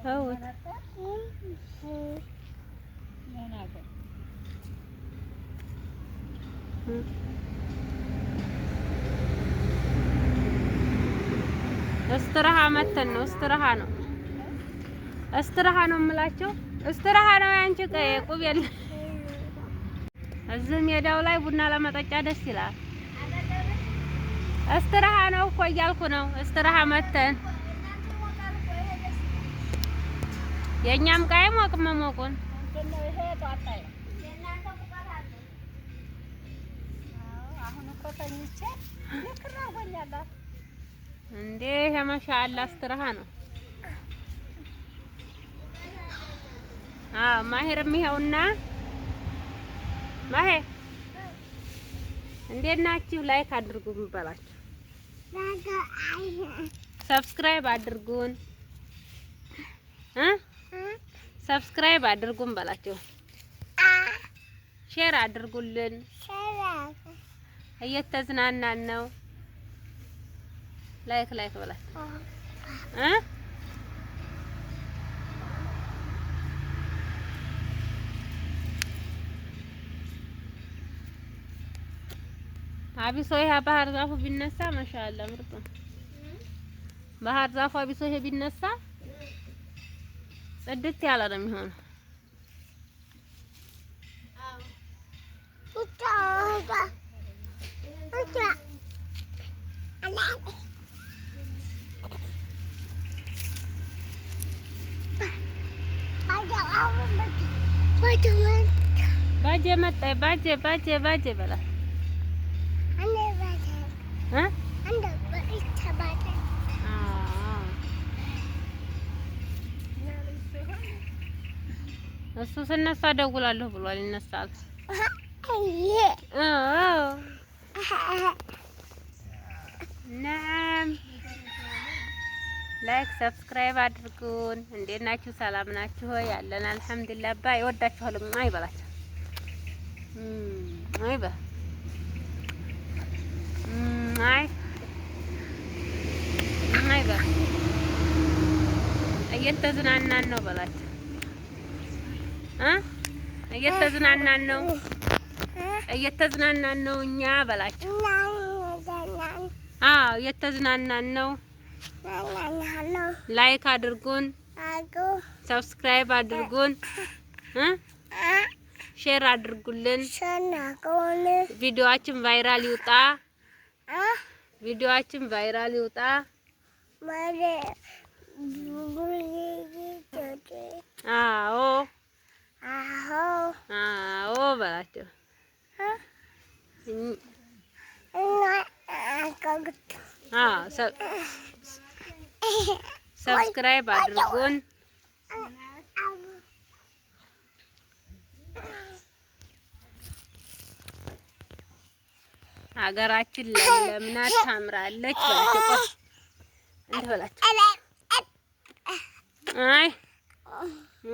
ተውት። እስትራሃ መተን ነው። እስትራሃ ነው የምላቸው። እስትራሃ ነው ያንቺ ቁብ የለ። እዚህ ሜዳው ላይ ቡና ለመጠጫ ደስ ይላል። እስትራሃ ነው እኮ እያልኩ ነው። እስትራሃ መተን የኛም ቃይ ሞቅ መሞቁን እንዴ ማሻአላ እስትራሃ ነው። ማሄርም ይኸውና ማሄ እንዴት ናችሁ? ላይክ አድርጉ ምባላችሁ፣ ሰብስክራይብ አድርጉን ሰብስክራይብ አድርጉን በላችሁ፣ ሼር አድርጉልን። እየተዝናናን ነው። ላይክ በላችሁ አቢሶ ይሄ ባህር ዛፉ ቢነሳ ማሻአላ ምርጥ ነው። ባህር ዛፉ አቢሶ ይሄ ቢነሳ ጽድት ያለ ነው የሚሆነው። ባጀ መጣ ባጀ በላ እሱ ስነሳ ደውላለሁ ብሏል። ይነሳል። ናም ላይክ ሰብስክራይብ አድርጉን። እንዴት ናችሁ? ሰላም ናችሁ ሆይ? ያለን አልሐምዱሊላህ። ባይ ወዳችኋለሁ። አይበላችሁ አይበ አይበ እየተዝናናን ነው በላችሁ። እየተዝናናን ነው እኛ በላችሁ። እየተዝናናን ነው። ላይክ አድርጉን፣ ሰብስክራይብ አድርጉን፣ ሼር አድርጉልን። ቪዲዮአችን ቫይራል ይውጣ። አዎ በላቸው። ሰብስክራይብ አድርጉን። ሀገራችን ለምለም ናት፣ ታምራለች በላቸው። እንት በላቸው።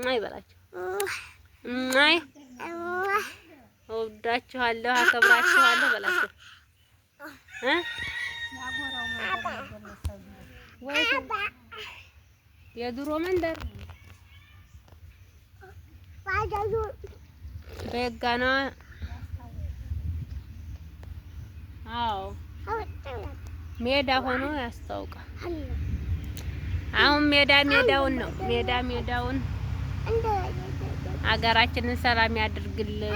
አይ በላቸው። እወዳችኋለሁ፣ አከብራችኋለሁ በላቸው። የድሮ መንደር በጋና ሜዳ ሆኖ ያስታውቃል። አሁን ሜዳውን ነው ሜዳውን ሀገራችንን ሰላም ያድርግልን።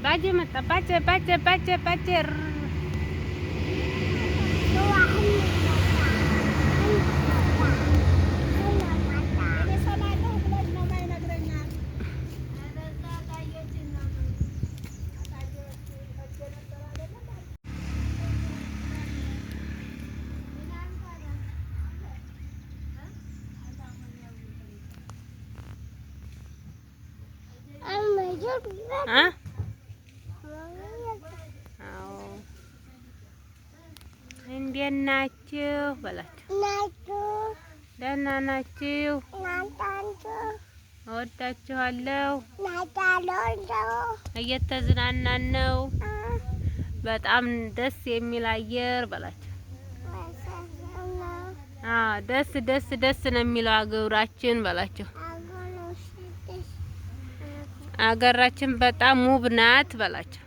ባጀ መጣ ባጀ እንዴት ናችሁ በላቸው። ደህና ናችሁ? እወዳችኋለሁ። እየተዝናናን ነው። በጣም ደስ የሚል አየር በላቸው። ደስ ደስ ደስ ነው የሚለው አገራችን በላቸው። አገራችን በጣም ውብ ናት በላቸው።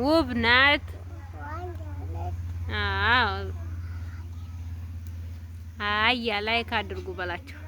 ውብ ናት። አያ ላይክ አድርጉ በላቸው።